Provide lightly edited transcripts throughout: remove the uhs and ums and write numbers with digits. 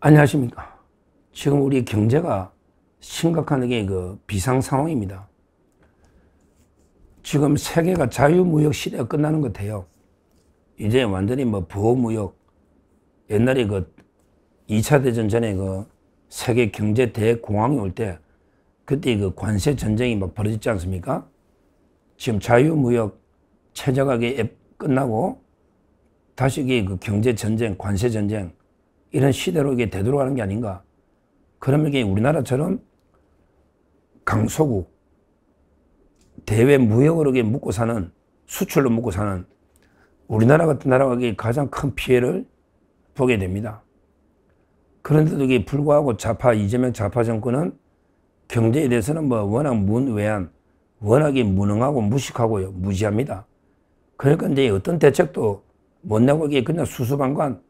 안녕하십니까. 지금 우리 경제가 심각한 게 비상 상황입니다. 지금 세계가 자유무역 시대가 끝나는 것 같아요. 이제 완전히 보호무역, 옛날에 2차 대전 전에 세계 경제 대공황이 올 때 그때 관세 전쟁이 벌어졌지 않습니까? 지금 자유무역 최저가 끝나고 다시 경제 전쟁, 관세 전쟁 이런 시대로 되돌아가는 게 아닌가. 그러면 우리나라처럼 강소국, 대외 무역으로 먹고 사는, 수출로 먹고 사는 우리나라 같은 나라가 가장 큰 피해를 보게 됩니다. 그런데도 불구하고 이재명 좌파 정권은 경제에 대해서는 워낙 문외한, 워낙에 무능하고 무식하고요, 무지합니다. 그러니까 이제 어떤 대책도 못 내고 그냥 수수방관,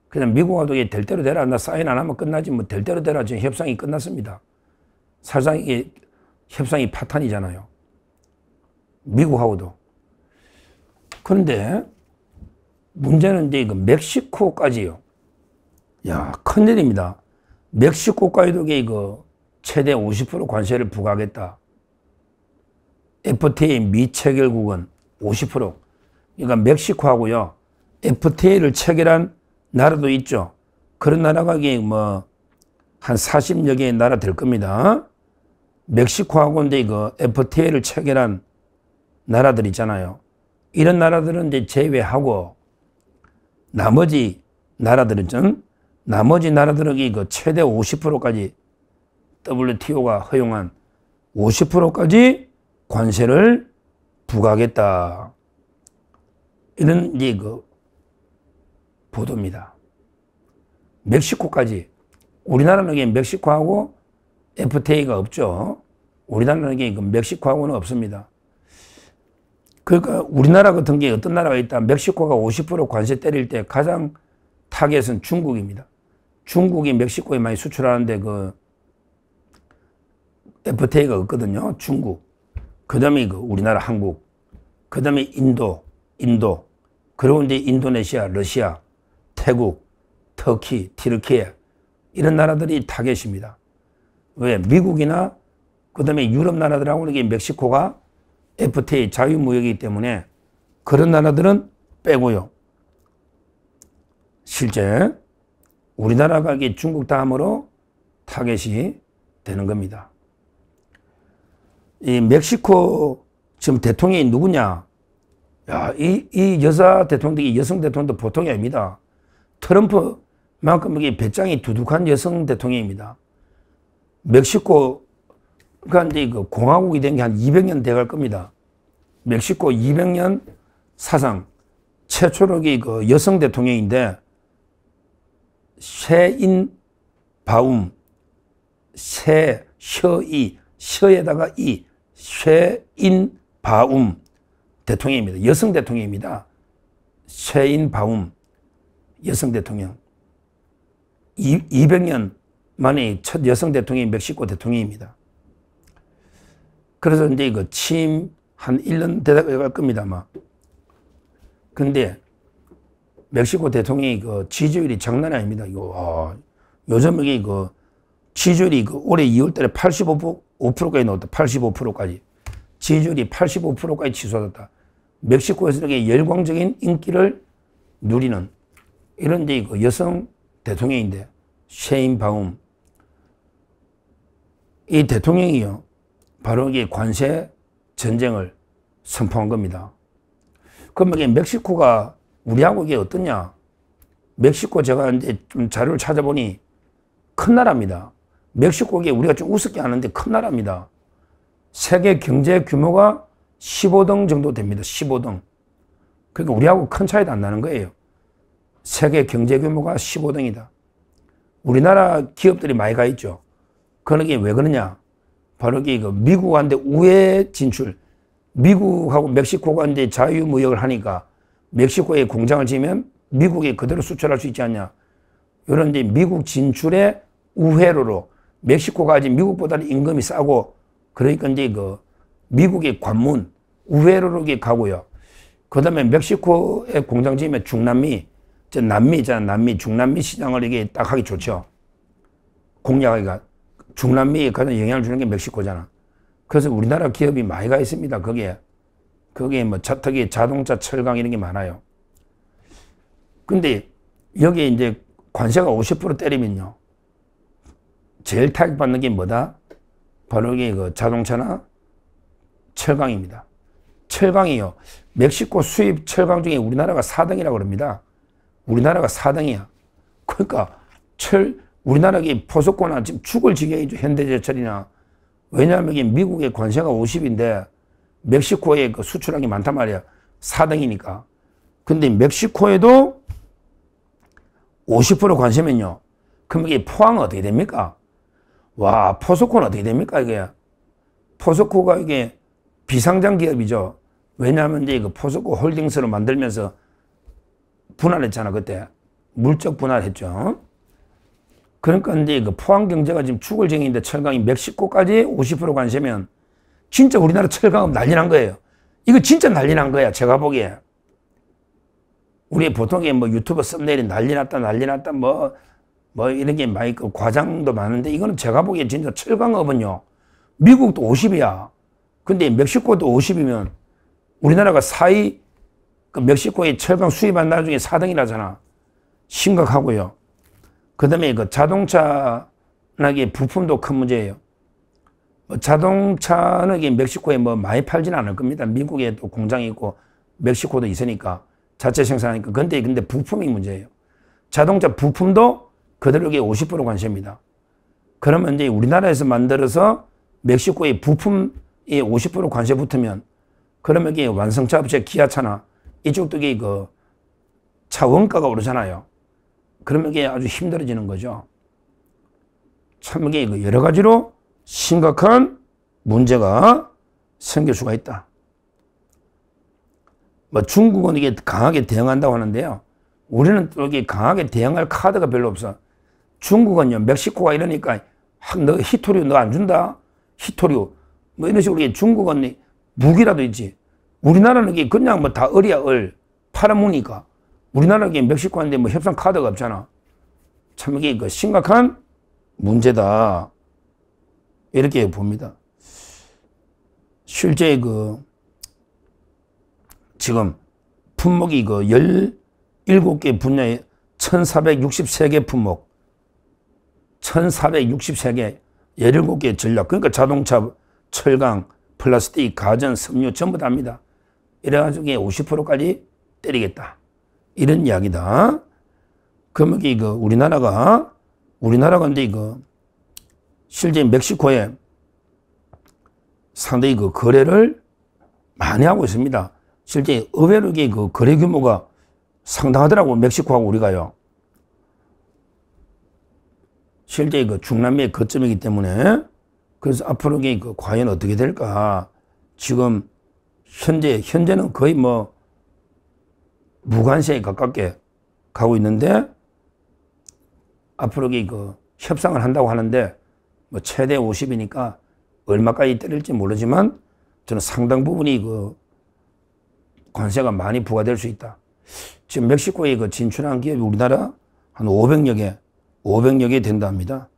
그냥 미국하고 될 대로 되라. 나 사인 안 하면 끝나지. 될 대로 되라. 지금 협상이 끝났습니다. 사실상 이게 협상이 파탄이잖아요. 미국하고도. 그런데 문제는 이제 멕시코까지요. 야, 큰일입니다. 멕시코까지도 최대 50% 관세를 부과하겠다. FTA 미체결국은 50%. 그러니까 멕시코하고요, FTA를 체결한 나라도 있죠. 그런 나라가 한 40여 개의 나라 될 겁니다. 멕시코하고 이제 FTA를 체결한 나라들 있잖아요. 이런 나라들은 이제 제외하고 나머지 나라들은 최대 50%까지 WTO가 허용한 50%까지 관세를 부과하겠다. 이런 이제 보도입니다. 멕시코까지. 우리나라는 멕시코하고 FTA가 없죠. 우리나라는 멕시코하고는 없습니다. 그러니까 우리나라 같은 게 어떤 나라가 있다. 멕시코가 50% 관세 때릴 때 가장 타겟은 중국입니다. 중국이 멕시코에 많이 수출하는데 FTA가 없거든요. 중국. 그 다음에 우리나라 한국. 그 다음에 인도. 그리고 이제 인도네시아, 러시아, 태국, 터키, 튀르키예 이런 나라들이 타겟입니다. 왜? 미국이나 그 다음에 유럽 나라들하고는 멕시코가 FTA 자유무역이기 때문에 그런 나라들은 빼고요. 실제 우리나라가 중국 다음으로 타겟이 되는 겁니다. 이 멕시코 지금 대통령이 누구냐? 야, 이 여자 대통령이 여성 대통령도 보통이 아닙니다. 트럼프만큼 배짱이 두둑한 여성 대통령입니다. 멕시코가 이제 공화국이 된 게 한 200년 돼갈 겁니다. 멕시코 200년 사상 최초로 여성 대통령인데 셰인바움, 셔에다가 셰인바움 대통령입니다. 여성 대통령입니다. 셰인바움 여성 대통령. 200년 만에 첫 여성 대통령이 멕시코 대통령입니다. 그래서 이제 취임 한 1년 되갈 겁니다, 아마. 근데 멕시코 대통령이 지지율이 장난이 아닙니다. 요즘 지지율이 올해 2월 달에 85%까지 나왔다. 85%까지. 지지율이 85%까지 치솟았다. 멕시코에서 이렇게 열광적인 인기를 누리는 이런 이제 여성 대통령인데, 셰인바움. 이 대통령이요, 바로 이게 관세 전쟁을 선포한 겁니다. 그럼 이게 멕시코가 우리하고 이게 어떠냐? 멕시코 제가 이제 좀 자료를 찾아보니 큰 나라입니다. 멕시코가 우리가 좀 우습게 아는데 큰 나라입니다. 세계 경제 규모가 15등 정도 됩니다. 15등. 그러니까 우리하고 큰 차이도 안 나는 거예요. 세계 경제 규모가 15등이다. 우리나라 기업들이 많이 가 있죠. 그게 왜 그러냐? 바로 미국한테 우회 진출. 미국하고 멕시코가 이제 자유무역을 하니까 멕시코에 공장을 지으면 미국에 그대로 수출할 수 있지 않냐. 이런 이제 미국 진출의 우회로로 멕시코가 아직 미국보다는 임금이 싸고 그러니까 이제 미국의 관문 우회로로 가고요. 그 다음에 멕시코에 공장 지으면 중남미 저 남미 있잖아. 남미, 중남미 시장을 이게 딱 하기 좋죠. 공략하기가. 중남미에 가장 영향을 주는 게 멕시코잖아. 그래서 우리나라 기업이 많이 가 있습니다. 거기에 뭐 특히 자동차, 철강 이런 게 많아요. 근데 여기에 이제 관세가 50% 때리면요. 제일 타격받는 게 뭐다? 바로 이게 그 자동차나 철강입니다. 철강이요. 멕시코 수입 철강 중에 우리나라가 4등이라고 그럽니다. 우리나라가 4등이야. 그러니까 우리나라가 포스코나 지금 죽을 지경이죠. 현대제철이나. 왜냐하면 이게 미국의 관세가 50인데 멕시코에 그 수출한 게 많단 말이야. 4등이니까. 근데 멕시코에도 50% 관세면요. 그럼 이게 포항은 어떻게 됩니까? 와, 포스코는 어떻게 됩니까? 이게. 포스코가 이게 비상장 기업이죠. 왜냐하면 이제 그 포스코 홀딩스를 만들면서 분할했잖아, 그때. 물적 분할했죠. 그러니까 이제 그 포항 경제가 지금 죽을 정인데 철강이 멕시코까지 50% 관세면 진짜 우리나라 철강업 난리 난 거예요. 이거 진짜 난리 난 거야, 제가 보기에. 우리 보통에 뭐 유튜브 썸네일이 난리 났다, 뭐 이런 게 많이 있고 과장도 많은데 이거는 제가 보기에 진짜 철강업은요. 미국도 50이야. 근데 멕시코도 50이면 우리나라가 그 멕시코의 철강 수입한 나라 중에 4등이라잖아. 심각하고요. 그 다음에 그 자동차나 부품도 큰 문제예요. 자동차는 이게 멕시코에 뭐 많이 팔지는 않을 겁니다. 미국에 또 공장이 있고 멕시코도 있으니까 자체 생산하니까. 근데 부품이 문제예요. 자동차 부품도 그대로 이게 50% 관세입니다. 그러면 이제 우리나라에서 만들어서 멕시코의 부품에 50% 관세 붙으면 그러면 이게 완성차 업체 기아차나 이쪽도 이게 그 차 원가가 오르잖아요. 그러면 이게 아주 힘들어지는 거죠. 참 이게 여러 가지로 심각한 문제가 생길 수가 있다. 뭐 중국은 이게 강하게 대응한다고 하는데요. 우리는 또 이게 강하게 대응할 카드가 별로 없어. 중국은요, 멕시코가 이러니까 너 히토류 너 안 준다? 히토류. 뭐 이런 식으로 중국은 무기라도 있지. 우리나라는 이게 그냥 뭐 다 얼이야, 팔아먹으니까. 우리나라는 이게 멕시코한테 뭐 협상 카드가 없잖아. 참 이게 그 심각한 문제다. 이렇게 봅니다. 실제 지금 품목이 17개 분야에 1463개 품목, 1463개, 17개 전략. 그러니까 자동차, 철강, 플라스틱, 가전, 섬유 전부 다 합니다. 이래가지고 50%까지 때리겠다. 이런 이야기다. 그러면 우리나라가 근데 실제 멕시코에 상당히 거래를 많이 하고 있습니다. 실제 의외로 거래 규모가 상당하더라고, 멕시코하고 우리가요. 실제 중남미의 거점이기 때문에. 그래서 앞으로 과연 어떻게 될까. 지금 현재는 거의 뭐 무관세에 가깝게 가고 있는데 앞으로 협상을 한다고 하는데 뭐 최대 50이니까 얼마까지 때릴지 모르지만 저는 상당 부분이 관세가 많이 부과될 수 있다. 지금 멕시코에 진출한 기업이 우리나라 한 500여 개 된다 합니다.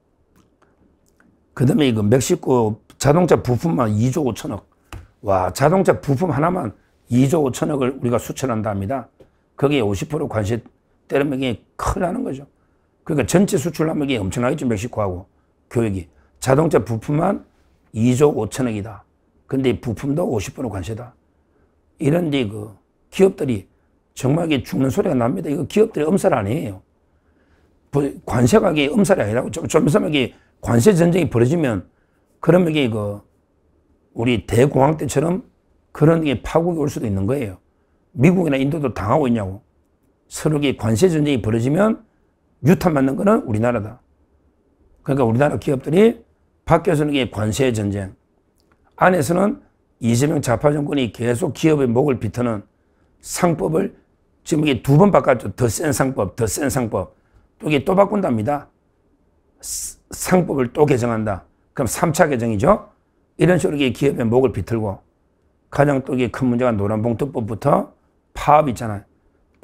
그 다음에 멕시코 자동차 부품만 2조 5천억. 와, 자동차 부품 하나만 2조 5천억을 우리가 수출한다 합니다. 거기에 50% 관세 때리면 이게 큰일 나는 거죠. 그러니까 전체 수출하면 이게 엄청나겠죠, 멕시코하고 교역이. 자동차 부품만 2조 5천억이다. 근데 부품도 50% 관세다. 이런데 기업들이 정말 이게 죽는 소리가 납니다. 이거 기업들이 엄살 아니에요. 관세가 이게 엄살이 아니라고. 좀 있으면 이게 관세 전쟁이 벌어지면 그러면 이게 우리 대공황 때처럼 그런 게 파국이 올 수도 있는 거예요. 미국이나 인도도 당하고 있냐고. 서로 관세 전쟁이 벌어지면 유탄 맞는 거는 우리나라다. 그러니까 우리나라 기업들이 밖에서는 이게 관세 전쟁, 안에서는 이재명 좌파 정권이 계속 기업의 목을 비트는 상법을 지금 이게 2번 바꿨죠. 더 센 상법, 더 센 상법. 또 이게 또 바꾼답니다. 상법을 또 개정한다. 그럼 3차 개정이죠. 이런 식으로 이게 기업의 목을 비틀고 가장 또 이게 큰 문제가 노란봉투법부터 파업 있잖아요.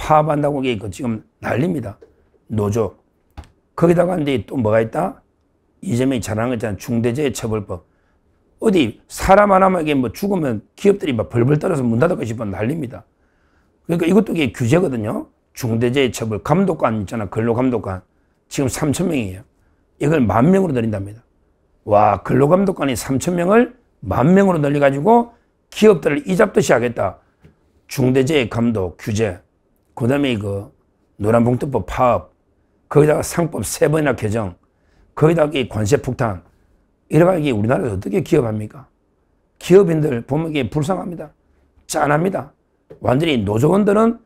파업한다고 이게 지금 난립니다. 노조. 거기다가 근데 또 뭐가 있다? 이재명이 잘하는 거 있잖아. 중대재해처벌법. 어디 사람 하나만 뭐 죽으면 기업들이 막 벌벌 떨어서 문 닫을까 싶어 난립니다. 그러니까 이것도 이게 규제거든요. 중대재해처벌 감독관 있잖아. 근로감독관. 지금 3,000명이에요. 이걸 10,000명으로 늘린답니다. 와, 근로감독관이 3,000명을 10,000명으로 늘려가지고 기업들을 이잡듯이 하겠다. 중대재해 감독 규제. 그 다음에 이거 노란봉투법 파업. 거기다가 상법 3번이나 개정. 거기다가 이 관세 폭탄. 이래가 이게 우리나라에서 어떻게 기업합니까? 기업인들 보면 이게 불쌍합니다. 짠합니다. 완전히 노조원들은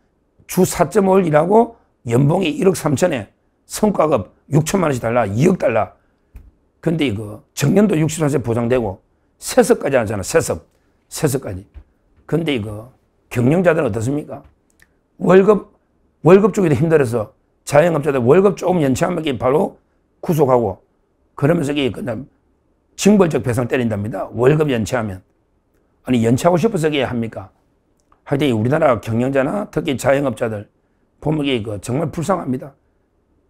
주 4.5일 일하고 연봉이 1억 3천에 성과급 6천만 원씩 달라. 2억 달라. 근데 이거 정년도 64세 보장되고 세습까지 하잖아. 세습까지. 근데 이거 경영자들은 어떻습니까? 월급 주기도 힘들어서 자영업자들 월급 조금 연체하면 바로 구속하고 그러면서 이게 그냥 징벌적 배상 때린답니다. 월급 연체하면. 아니 연체하고 싶어서 이게 합니까? 하여튼 우리나라 경영자나 특히 자영업자들 보면 이게 정말 불쌍합니다.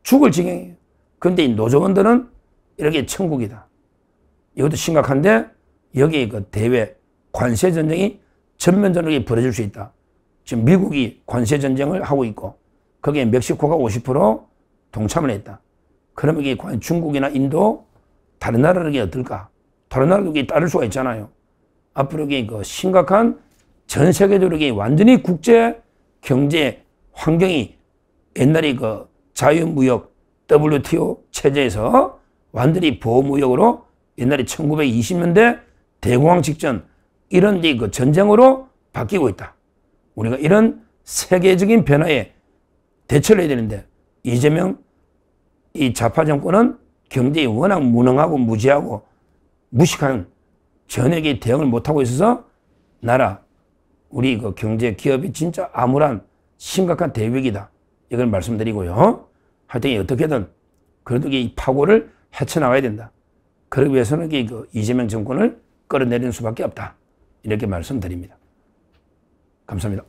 죽을 지경이에요. 근데 이 노조원들은 이렇게 천국이다. 이것도 심각한데 여기에 그 대외 관세 전쟁이 전면전으로 벌어질 수 있다. 지금 미국이 관세 전쟁을 하고 있고 거기에 멕시코가 50% 동참을 했다. 그러면 이게 과연 중국이나 인도 다른 나라들이 어떨까? 다른 나라들이 따를 수가 있잖아요. 앞으로 이게 그 심각한 전 세계적으로 완전히 국제 경제 환경이 옛날에 그 자유무역 WTO 체제에서 완전히 보호무역으로 옛날에 1920년대 대공황 직전 이런 그 전쟁으로 바뀌고 있다. 우리가 이런 세계적인 변화에 대처를 해야 되는데 이재명 이 좌파 정권은 경제에 워낙 무능하고 무지하고 무식한 전액에 대응을 못하고 있어서 나라 우리 그 경제 기업이 진짜 암울한 심각한 대위기다. 이걸 말씀드리고요. 하여튼 어떻게든 그래도 이 파고를 헤쳐나가야 된다. 그러기 위해서는 그 이재명 정권을 끌어내리는 수밖에 없다. 이렇게 말씀드립니다. 감사합니다.